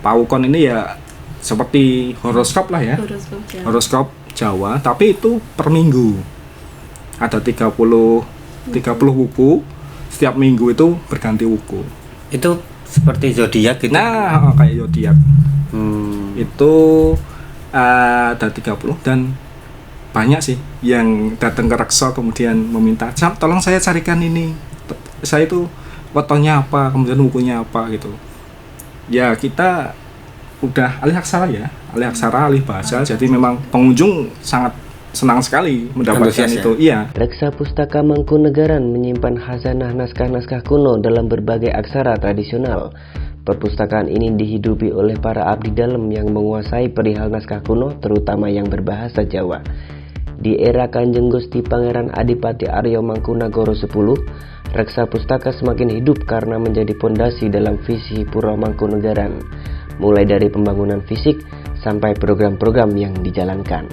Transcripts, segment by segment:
Pawukon ini ya seperti horoskop lah ya. Horoskop Jawa, tapi itu per minggu. Ada 30 wuku. Setiap minggu itu berganti wuku. Itu seperti zodiak gitu. Nah, kayak zodiak. Itu ada 30 dan banyak sih yang datang ke Rekso kemudian meminta, tolong saya carikan ini. Saya itu fotonya apa, kemudian bukunya apa gitu. Ya kita udah alih aksara ya, alih bahasa. Jadi memang pengunjung sangat senang sekali mendapatkan itu. Iya. Reksa Pustaka Mangkunegaran menyimpan khazanah naskah-naskah kuno dalam berbagai aksara tradisional. Perpustakaan ini dihidupi oleh para abdi dalam yang menguasai perihal naskah kuno, terutama yang berbahasa Jawa. Di era Kanjeng Gusti Pangeran Adipati Aryo Mangkunagara X, Reksa Pustaka semakin hidup karena menjadi pondasi dalam visi Pura Mangkunegaran, mulai dari pembangunan fisik sampai program-program yang dijalankan.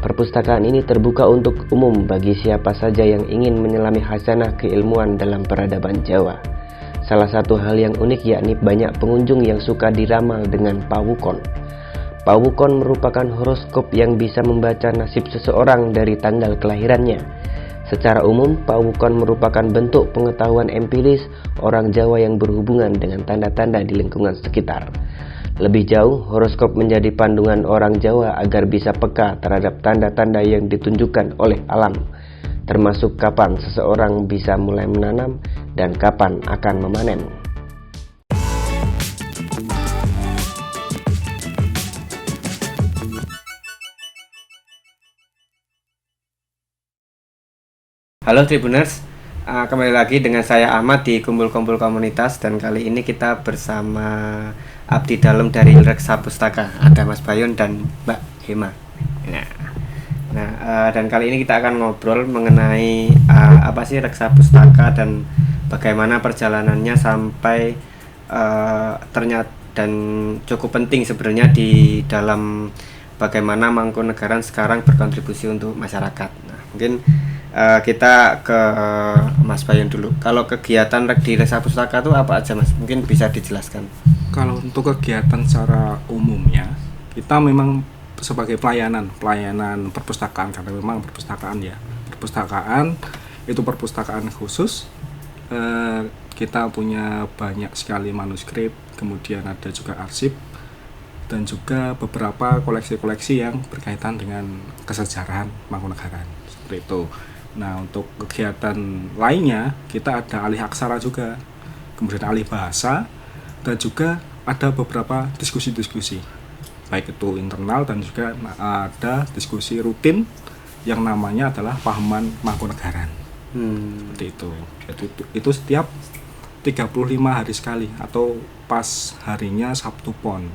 Perpustakaan ini terbuka untuk umum bagi siapa saja yang ingin menyelami khazanah keilmuan dalam peradaban Jawa. Salah satu hal yang unik yakni banyak pengunjung yang suka diramal dengan pawukon. Pawukon merupakan horoskop yang bisa membaca nasib seseorang dari tanggal kelahirannya. Secara umum, pawukon merupakan bentuk pengetahuan empiris orang Jawa yang berhubungan dengan tanda-tanda di lingkungan sekitar. Lebih jauh, horoskop menjadi panduan orang Jawa agar bisa peka terhadap tanda-tanda yang ditunjukkan oleh alam, termasuk kapan seseorang bisa mulai menanam dan kapan akan memanen. Halo Tribuners, kembali lagi dengan saya Ahmad di Kumpul-Kumpul Komunitas, dan kali ini kita bersama abdi dalam dari Reksa Pustaka, ada Mas Bayon dan Mbak Hema. Dan kali ini kita akan ngobrol mengenai apa sih Reksa Pustaka dan bagaimana perjalanannya sampai ternyata dan cukup penting sebenarnya di dalam bagaimana Mangkunegaran sekarang berkontribusi untuk masyarakat. Nah, mungkin kita ke Mas Bayon dulu. Kalau kegiatan di Reksa Pustaka itu apa aja, Mas? Mungkin bisa dijelaskan. Kalau untuk kegiatan secara umumnya, kita memang sebagai pelayanan perpustakaan, karena memang perpustakaan itu perpustakaan khusus. Kita punya banyak sekali manuskrip, kemudian ada juga arsip dan juga beberapa koleksi-koleksi yang berkaitan dengan kesejarahan Mangkunegaran, seperti itu. Nah, untuk kegiatan lainnya kita ada alih aksara juga, kemudian alih bahasa, dan juga ada beberapa diskusi-diskusi, baik itu internal dan juga ada diskusi rutin yang namanya adalah Pahaman Mangkunegaran. Seperti itu. Jadi itu setiap 35 hari sekali atau pas harinya Sabtu Pon.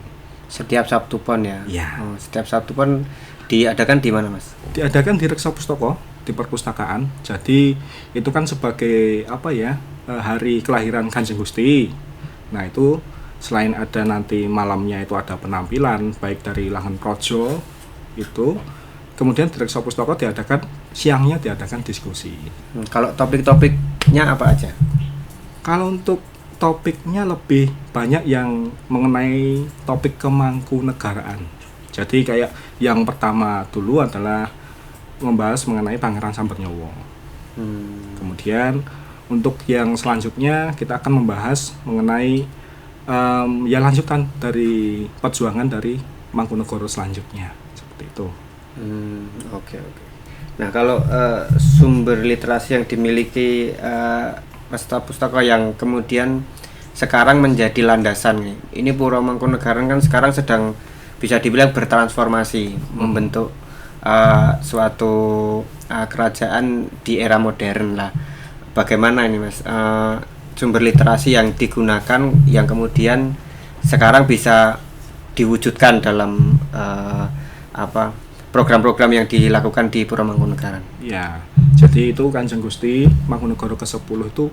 Setiap Sabtu Pon ya? Ya. Setiap Sabtu Pon diadakan di mana, Mas? Diadakan di Reksa Pustaka, di perpustakaan. Jadi itu kan sebagai hari kelahiran Kanjeng Gusti. Nah, itu selain ada nanti malamnya itu ada penampilan baik dari Langen Projo itu, kemudian di Reksa Pustaka siangnya diadakan diskusi. Kalau topik-topiknya apa aja? Kalau untuk topiknya lebih banyak yang mengenai topik kemangkunegaraan. Jadi kayak yang pertama dulu adalah membahas mengenai Pangeran Sambernyowo. Kemudian untuk yang selanjutnya kita akan membahas mengenai lanjutan dari perjuangan dari Mangkunegara selanjutnya, seperti itu. Oke. Nah, kalau sumber literasi yang dimiliki Reksa Pustaka yang kemudian sekarang menjadi landasan nih. Ini Pura Mangkunegaran kan sekarang sedang bisa dibilang bertransformasi, membentuk suatu kerajaan di era modern lah. Bagaimana ini, Mas, sumber literasi yang digunakan yang kemudian sekarang bisa diwujudkan dalam program-program yang dilakukan di Pura Mangkunegaran? Ya, jadi itu Kanjeng Gusti Mangkunegara ke-10 itu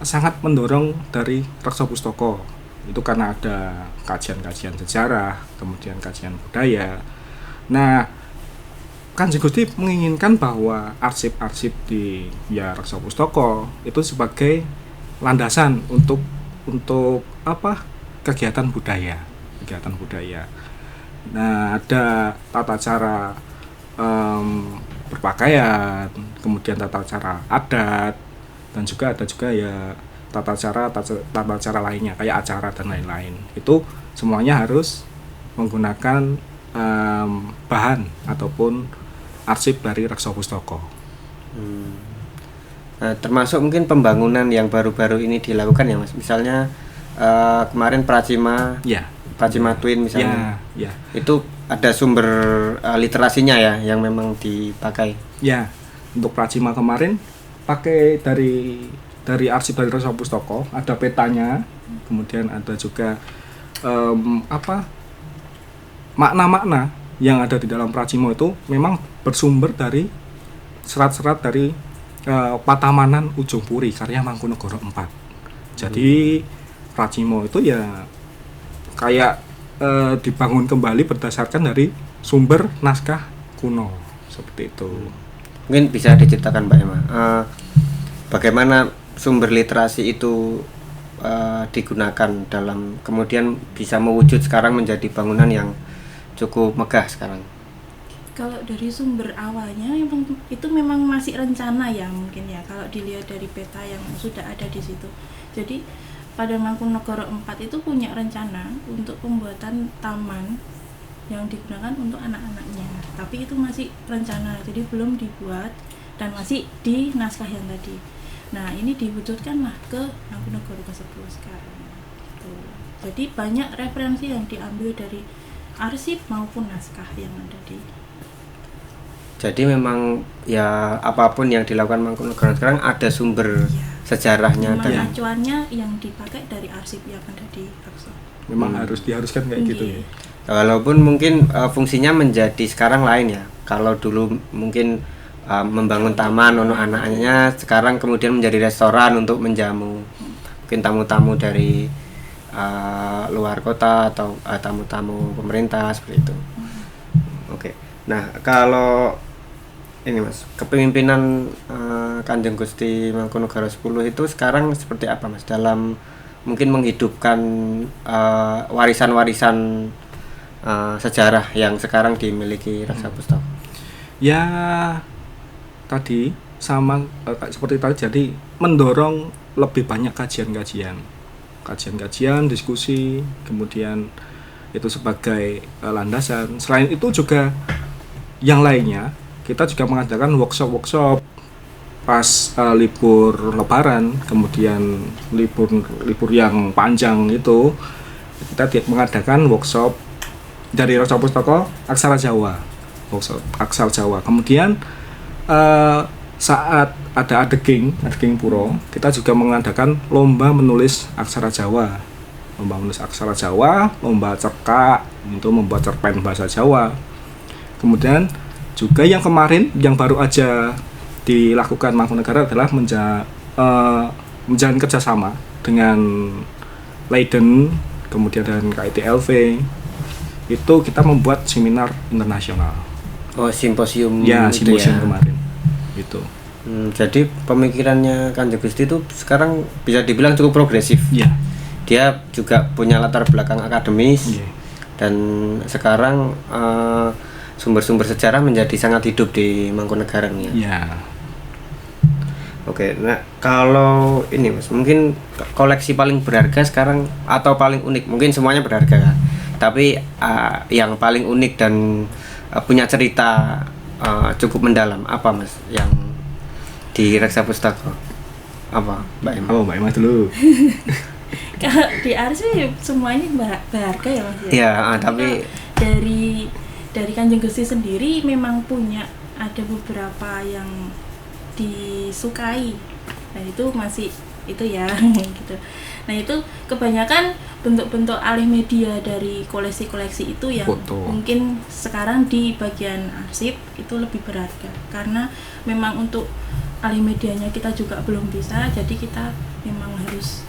sangat mendorong dari Reksa Pustaka. Itu karena ada kajian-kajian sejarah, kemudian kajian budaya. Nah, Kanjeng Gusti menginginkan bahwa arsip-arsip di Reksa Pustaka itu sebagai landasan untuk kegiatan budaya. kegiatan budaya. Nah, ada tata cara berpakaian, kemudian tata cara adat, dan juga ada juga ya tata cara lainnya kayak acara dan lain-lain. Itu semuanya harus menggunakan bahan ataupun arsip dari Reksa Pustaka. Nah, termasuk mungkin pembangunan yang baru-baru ini dilakukan ya Mas. Misalnya kemarin Pracima Twin misalnya. Ya. Itu ada sumber literasinya ya yang memang dipakai. Ya, untuk Pracima kemarin pakai dari arsip dari Reksa Pustaka, ada petanya, kemudian ada juga makna-makna yang ada di dalam Pracima itu memang bersumber dari serat-serat dari Patamanan Ujung Puri karya Mangkunegara IV. Jadi Pracima itu ya kayak dibangun kembali berdasarkan dari sumber naskah kuno seperti itu. Mungkin bisa diceritakan Mbak Emma, bagaimana sumber literasi itu digunakan dalam kemudian bisa mewujud sekarang menjadi bangunan yang cukup megah sekarang. Kalau dari sumber awalnya itu memang masih rencana ya mungkin ya, kalau dilihat dari peta yang sudah ada di situ. Jadi pada Mangkunegara IV itu punya rencana untuk pembuatan taman yang digunakan untuk anak-anaknya, tapi itu masih rencana, jadi belum dibuat dan masih di naskah yang tadi. Nah, ini diwujudkanlah ke Mangkunegara ke-10 sekarang gitu. Jadi banyak referensi yang diambil dari arsip maupun naskah yang ada di. Jadi memang ya apapun yang dilakukan Mangkunegara sekarang ada sumber sejarahnya dan dan acuannya yang dipakai dari arsip yang ada di Reksa. Memang diharuskan kayak gitu ya. Walaupun mungkin fungsinya menjadi sekarang lain ya. Kalau dulu mungkin membangun taman untuk anak-anaknya, sekarang kemudian menjadi restoran untuk menjamu mungkin tamu-tamu dari luar kota atau tamu-tamu pemerintah seperti itu. Oke. Nah, kalau ini Mas, kepemimpinan Kanjeng Gusti Mangkunegara 10 itu sekarang seperti apa Mas dalam mungkin menghidupkan warisan-warisan sejarah yang sekarang dimiliki Reksa Pustaka? Ya tadi sama seperti tadi, jadi mendorong lebih banyak kajian, diskusi, kemudian itu sebagai landasan. Selain itu juga yang lainnya, kita juga mengadakan workshop pas libur Lebaran, kemudian libur yang panjang itu kita mengadakan workshop dari Reksa Pustaka Aksara Jawa, workshop Aksara Jawa. Kemudian saat ada adeging puro, kita juga mengadakan lomba menulis aksara Jawa, lomba cerkak untuk membuat cerpen bahasa Jawa. Kemudian juga yang kemarin yang baru aja dilakukan Mangkunegara adalah menjalin kerjasama dengan Leiden, kemudian dengan KITLV. Itu kita membuat seminar internasional. Oh, simposium. Ya, simposium kemarin. Itu. Jadi pemikirannya Kanjeng Gusti itu sekarang bisa dibilang cukup progresif. Ya. Dia juga punya latar belakang akademis. Dan sekarang sumber-sumber sejarah menjadi sangat hidup di Mangkunegara ya. Ya. Oke, nah kalau ini Mas, mungkin koleksi paling berharga sekarang atau paling unik, mungkin semuanya berharga, tapi yang paling unik dan punya cerita cukup mendalam apa Mas yang di Reksa Pustaka? Apa Mbak Emma? Oh, Mbak Emma dulu. Kalau di arsip semuanya berharga ya Mas. Iya, tapi dari Kanjeng Gusti sendiri memang punya ada beberapa yang disukai, dan itu masih itu ya gitu. Nah, itu kebanyakan bentuk-bentuk alih media dari koleksi-koleksi itu yang foto. Mungkin sekarang di bagian arsip itu lebih berharga karena memang untuk alih medianya kita juga belum bisa, jadi kita memang harus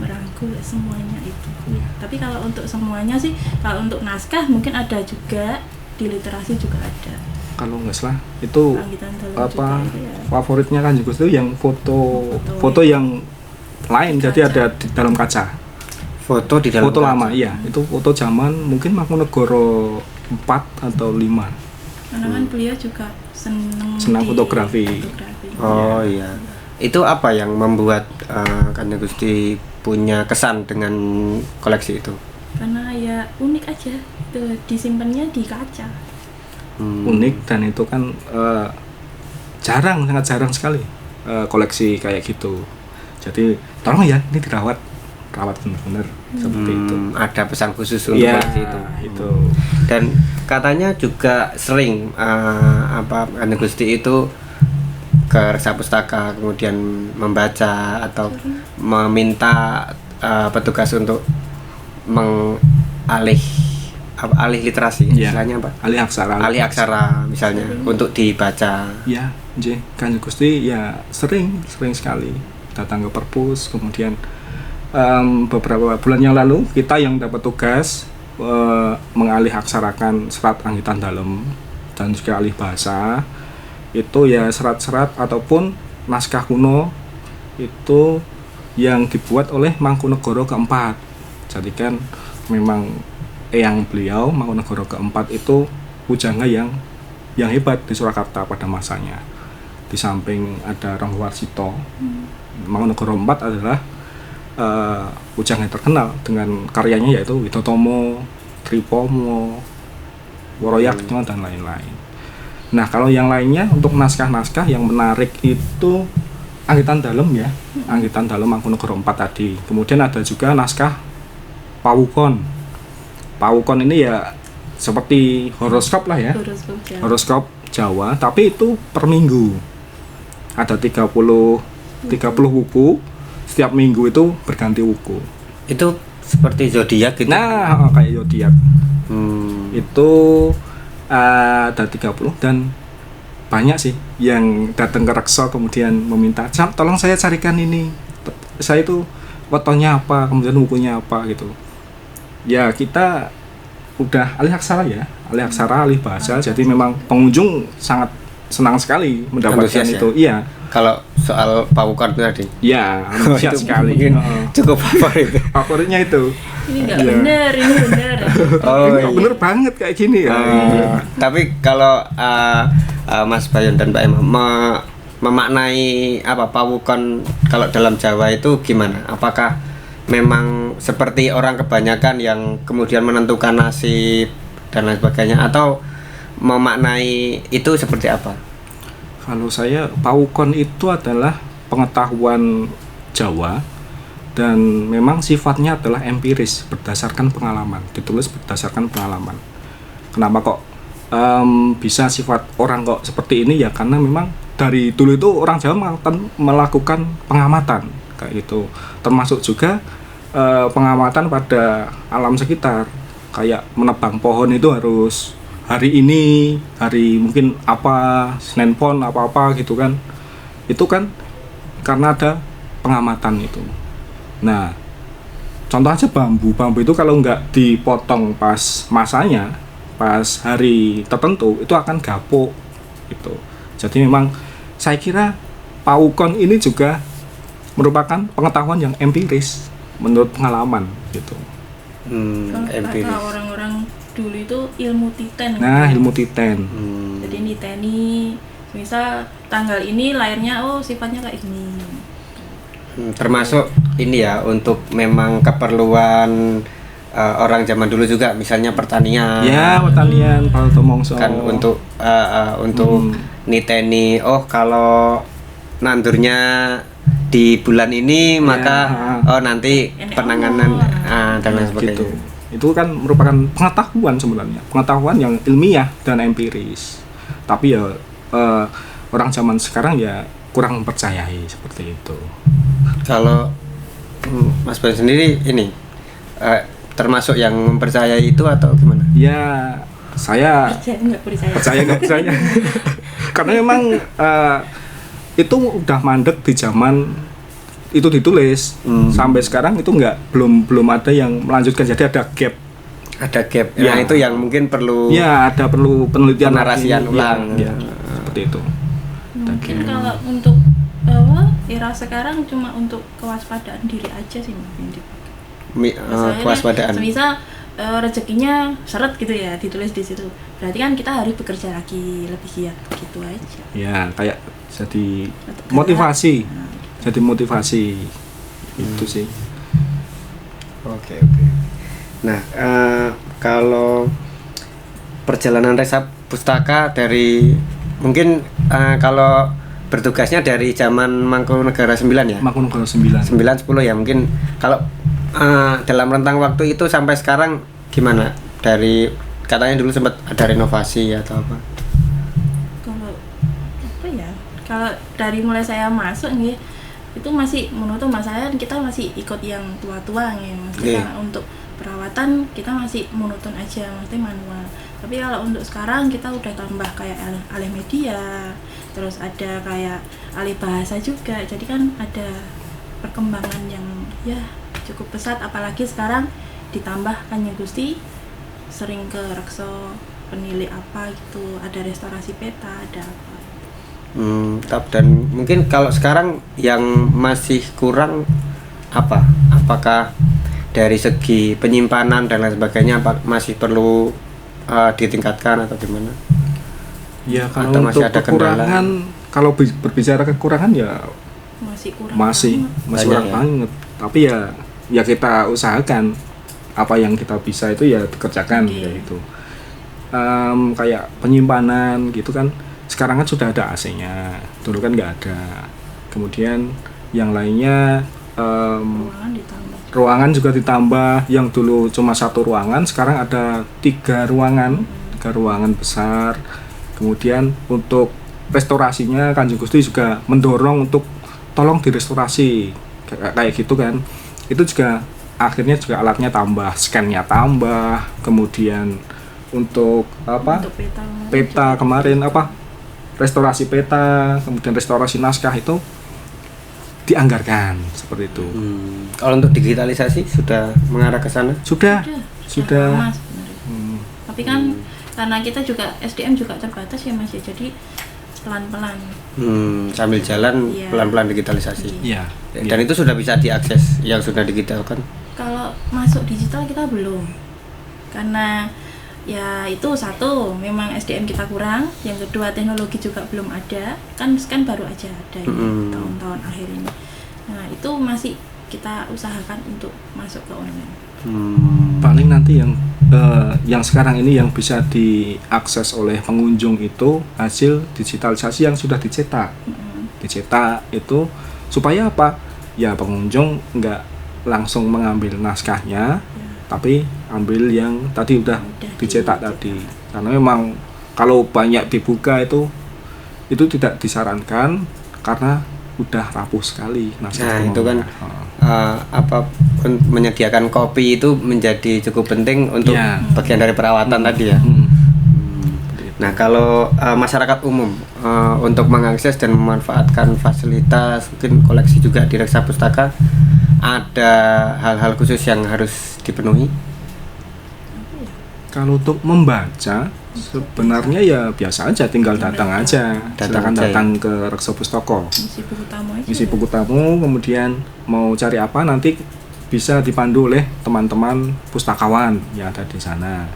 merangkul semuanya itu. Tapi kalau untuk semuanya sih, kalau untuk naskah mungkin ada juga, di literasi juga ada. Kalau nggak salah itu apa ya. Favoritnya kan juga itu yang foto yang lain, kaca. Jadi ada di dalam kaca. Foto di dalam Foto kaca. lama, iya. Itu foto zaman mungkin Mangkunegara 4 atau 5. Karena kan beliau juga Senang di fotografi. Oh iya. Itu apa yang membuat Kanjeng Gusti punya kesan dengan koleksi itu? Karena ya unik aja, itu disimpannya di kaca. Unik, dan itu kan sangat jarang sekali koleksi kayak gitu. Jadi tolong ya, ini dirawat benar-benar seperti itu. Ada pesan khusus untuk Iya, koleksi itu. Dan katanya juga sering Kanjeng Gusti itu ke Reksa Pustaka kemudian membaca atau meminta petugas untuk alih literasi, Iya. istilahnya apa? Alih aksara Misalnya untuk dibaca. ya, Kanjeng Gusti ya sering sekali datang ke perpus. Kemudian beberapa bulan yang lalu kita yang dapat tugas mengalih aksarakan serat anggitan dalam dan juga alih bahasa. Itu ya serat-serat ataupun naskah kuno itu yang dibuat oleh Mangkunegara keempat. Jadi kan memang eyang beliau Mangkunegara keempat itu pujangga yang hebat di Surakarta pada masanya. Di samping ada Rangga Warsito, Mangkunegara keempat adalah pujangga yang terkenal dengan karyanya yaitu Widotomo, Tripomo, Woroyakno dan lain-lain. Nah, kalau yang lainnya untuk naskah-naskah yang menarik itu Anggitan Dalem ya, Anggitan Dalem Mangkunegara 4 tadi. Kemudian ada juga naskah Pawukon. Pawukon ini ya seperti horoskop lah ya, horoskop Jawa, tapi itu per minggu. Ada 30 wuku, setiap minggu itu berganti wuku. Itu seperti zodiak gitu. Nah, kayak zodiak. Itu ada 30 dan banyak sih yang datang ke Reksa kemudian meminta, tolong saya carikan ini, saya itu wetonnya apa, kemudian bukunya apa gitu. Ya kita udah alih aksara ya, alih aksara, alih bahasa, jadi memang pengunjung sangat senang sekali mendapatkan Antusias itu. ya? Iya. Kalau soal Pawukon tadi. Ya, antusias Itu sekali. mungkin cukup favorit. Favoritnya itu. Ini nggak Iya. bener, ini bener. Oh, Ini kok iya. bener banget kayak gini ya. Tapi kalau Mas Bayon dan Mbak Emma memaknai apa Pawukon kalau dalam Jawa itu gimana? Apakah memang seperti orang kebanyakan yang kemudian menentukan nasib dan lain sebagainya, atau memaknai itu seperti apa? Kalau saya, Pawukon itu adalah pengetahuan Jawa dan memang sifatnya adalah empiris, berdasarkan pengalaman, ditulis berdasarkan pengalaman. Kenapa kok bisa sifat orang kok seperti ini ya, karena memang dari dulu itu orang Jawa melakukan pengamatan kayak gitu, termasuk juga pengamatan pada alam sekitar, kayak menebang pohon itu harus hari ini, hari mungkin apa, Senin Pon apa-apa gitu kan. Itu kan karena ada pengamatan itu. Nah, contoh aja bambu itu kalau nggak dipotong pas masanya, pas hari tertentu, itu akan gapuk gitu. Jadi memang saya kira Pawukon ini juga merupakan pengetahuan yang empiris menurut pengalaman gitu. Kalau Empiris. kata orang-orang dulu itu ilmu titen. Nah, ilmu titen. Jadi niteni, misal tanggal ini lahirnya, oh sifatnya kayak gini. Termasuk ini ya, untuk memang keperluan orang zaman dulu juga, misalnya pertanian. Ya, pertanian Pak Tomongso. Kan untuk niteni, oh kalau nandurnya di bulan ini maka oh nanti Enek penanganan dan lain sebagainya. gitu. Itu kan merupakan pengetahuan sebenarnya, pengetahuan yang ilmiah dan empiris. Tapi ya orang zaman sekarang ya kurang mempercayai seperti itu. Kalau Mas Bayu sendiri ini termasuk yang mempercayai itu atau gimana? Ya, saya Percaya nggak percaya? karena memang itu udah mandek di zaman itu ditulis. Sampai sekarang itu belum ada yang melanjutkan, jadi ada gap. Ada gap. Ya. Nah, itu yang mungkin perlu Ya, perlu penelitian penarasian lagi. ulang. Ya, seperti itu. Mungkin kalau untuk era sekarang cuma untuk kewaspadaan diri aja sih mungkin dipakai. Misalnya kewaspadaan. semisal rezekinya seret gitu ya, ditulis di situ. Berarti kan kita harus bekerja lagi lebih giat gitu aja. Ya kayak jadi Untuk motivasi, Nah, jadi motivasi itu sih. Oke. Nah, kalau perjalanan Reksa Pustaka dari mungkin kalau bertugasnya dari zaman Mangkunegara 9 ya? Mangkunegara 9. 9 10 ya mungkin. Kalau dalam rentang waktu itu sampai sekarang gimana? Dari katanya dulu sempat ada renovasi atau apa? kalau apa ya? Kalau dari mulai saya masuk nih itu masih monoton, masalahnya kita masih ikut yang tua-tua nih. Maksudnya untuk perawatan kita masih monoton aja, maksudnya manual. Tapi kalau untuk sekarang kita udah tambah kayak alih media, terus ada kayak alih bahasa juga. Jadi kan ada perkembangan yang ya cukup pesat, apalagi sekarang ditambah Kanjeng Gusti sering ke rekso penilai apa gitu, ada restorasi peta, ada apa. Dan mungkin kalau sekarang yang masih kurang apa? Apakah dari segi penyimpanan dan lain sebagainya masih perlu ditingkatkan atau gimana? Ya kalau Atau masih untuk ada kekurangan, kalau berbicara kekurangan ya Masih kurang masih banget. kurang Banyak ya? banget. Tapi ya kita usahakan apa yang kita bisa itu ya dikerjakan Oke. kayak itu. Kayak penyimpanan gitu kan. Sekarang kan sudah ada AC-nya. Dulu kan nggak ada. Kemudian yang lainnya Ruangan ditambah. ruangan juga ditambah. Yang dulu cuma satu ruangan, sekarang ada 3 ruangan, 3 ruangan besar. Kemudian untuk restorasinya Kanjeng Gusti juga mendorong untuk tolong direstorasi kayak gitu kan. Itu juga akhirnya juga alatnya tambah, scan-nya tambah, kemudian untuk apa? Untuk Peta kemarin apa? Restorasi peta, kemudian restorasi naskah itu dianggarkan seperti itu. Kalau untuk digitalisasi sudah mengarah ke sana? Sudah. lama sebenarnya. Hmm. Tapi kan karena kita juga SDM juga terbatas ya Mas ya, jadi pelan-pelan. Sambil jalan Iya. pelan-pelan digitalisasi. Iya. Dan itu sudah bisa diakses yang sudah digitalkan. Kalau masuk digital kita belum, karena ya itu satu memang SDM kita kurang, yang kedua teknologi juga belum ada, kan baru aja ada ini tahun-tahun akhir ini. Nah itu masih kita usahakan untuk masuk ke online. Paling nanti yang sekarang ini yang bisa diakses oleh pengunjung itu hasil digitalisasi yang sudah dicetak. Dicetak itu supaya apa? Ya pengunjung nggak langsung mengambil naskahnya, tapi ambil yang tadi udah dicetak tadi. Karena memang kalau banyak dibuka itu tidak disarankan karena udah rapuh sekali naskah. Nah, itu kan menyediakan kopi itu menjadi cukup penting untuk Ya. bagian dari perawatan tadi ya. Nah, kalau masyarakat umum untuk mengakses dan memanfaatkan fasilitas mungkin koleksi juga di Reksa Pustaka, ada hal-hal khusus yang harus dipenuhi? Kalau untuk membaca sebenarnya ya biasa aja, tinggal datang aja. Silakan aja ya. datang ke Reksa Pustaka. Isi buku tamu aja. Isi buku tamu, kemudian mau cari apa nanti bisa dipandu oleh teman-teman pustakawan yang ada di sana.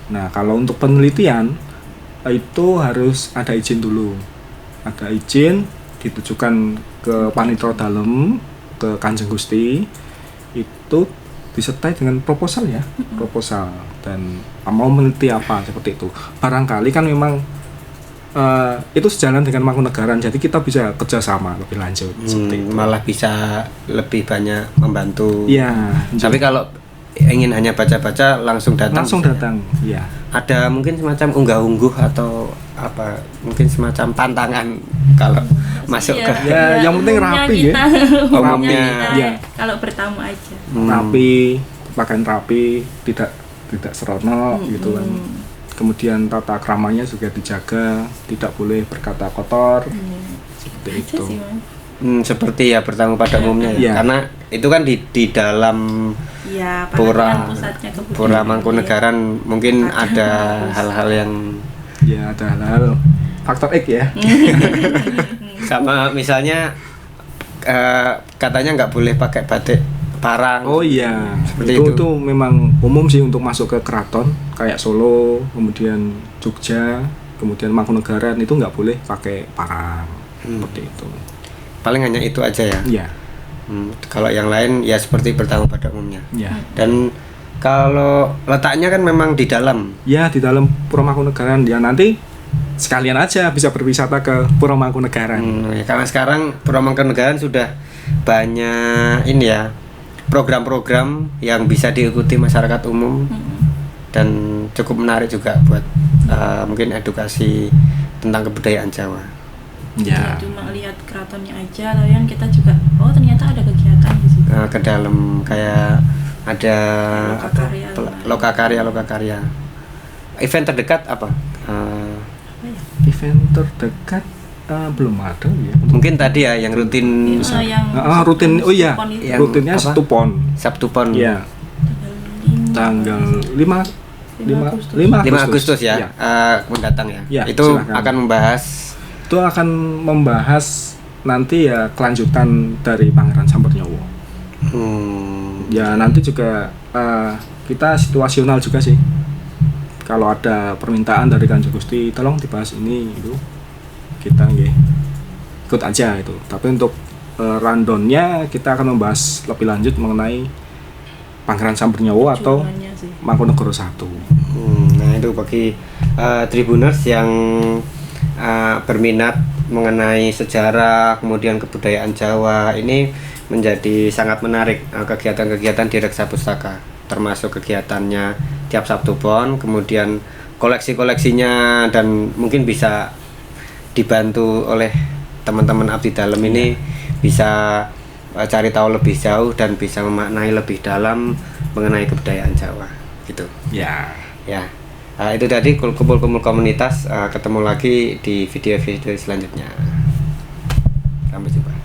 Nah, kalau untuk penelitian itu harus ada izin dulu. Ada izin ditujukan ke Panitro Dalem, ke Kanjeng Gusti. Itu disertai dengan proposal ya, proposal dan mau meneliti apa seperti itu. Barangkali kan memang itu sejalan dengan Mangkunegaran, jadi kita bisa kerjasama lebih lanjut seperti itu. Malah bisa lebih banyak membantu. Iya. Tapi kalau ingin hanya baca-baca langsung datang. Langsung bisa ya? datang, iya. Ada mungkin semacam unggah-ungguh atau apa? Mungkin semacam pantangan kalau masuk ke Ya, yang penting rapi ya. Umumnya, ya. Kalau bertamu aja. Rapi, pakaian rapi, tidak seronok gitu kan. Kemudian tata kramanya juga dijaga, tidak boleh berkata kotor. Seperti Aja itu. sih, Mas. seperti ya bertamu pada umumnya ya. Iya. Karena itu kan di dalam Ya, Pura pusatnya kebudayaan. Pura Mangkunegaran mungkin ada Bagus. hal-hal yang Ya, ada hal-hal faktor X ya. sama misalnya katanya nggak boleh pakai batik parang. Oh iya, Seperti itu itu. tuh memang umum sih untuk masuk ke keraton kayak Solo, kemudian Jogja, kemudian Mangkunegaran itu nggak boleh pakai parang seperti itu. Paling hanya itu aja ya. Iya, Kalau yang lain ya seperti bertamu pada umumnya. iya. Dan kalau letaknya kan memang di dalam. Ya di dalam Pura Mangkunegaran ya nanti sekalian aja bisa berwisata ke Pura Mangkunegaran. Ya, karena sekarang Pura Mangkunegaran sudah banyak ini ya program-program yang bisa diikuti masyarakat umum dan cukup menarik juga buat mungkin edukasi tentang kebudayaan Jawa. Ya. Cuma lihat keratonnya aja, tapi kan kita juga ternyata ada kegiatan di situ. Ke dalam kayak ada Lokakarya. lokakarya. Event terdekat apa? Apa ya? Event terdekat belum ada ya. Mungkin tadi ya yang rutin Yang rutin. Oh iya, Pon itu. Yang rutinnya apa? Sabtu Pon. Sabtu Pon. Iya, tanggal 5 Agustus. 5 Agustus ya, Iya. mendatang ya. Ya, Itu silakan. akan membahas Itu akan membahas nanti ya kelanjutan dari Pangeran Sambernyowo. Ya nanti juga kita situasional juga sih. Kalau ada permintaan dari Kanjeng Gusti, tolong dibahas ini itu kita nggih ikut aja itu. Tapi untuk rundownnya kita akan membahas lebih lanjut mengenai Pangeran Sambernyowo atau Tujuannya sih. Mangkunegara I. nah itu bagi Tribuners yang berminat mengenai sejarah kemudian kebudayaan Jawa, ini menjadi sangat menarik kegiatan-kegiatan di Reksa Pustaka, termasuk kegiatannya tiap Sabtu Pon, kemudian koleksi-koleksinya, dan mungkin bisa dibantu oleh teman-teman abdi dalam ini bisa cari tahu lebih jauh dan bisa memaknai lebih dalam mengenai kebudayaan Jawa gitu Ya. ya. Itu tadi kumpul-kumpul komunitas. Ketemu lagi di video-video selanjutnya. Sampai jumpa.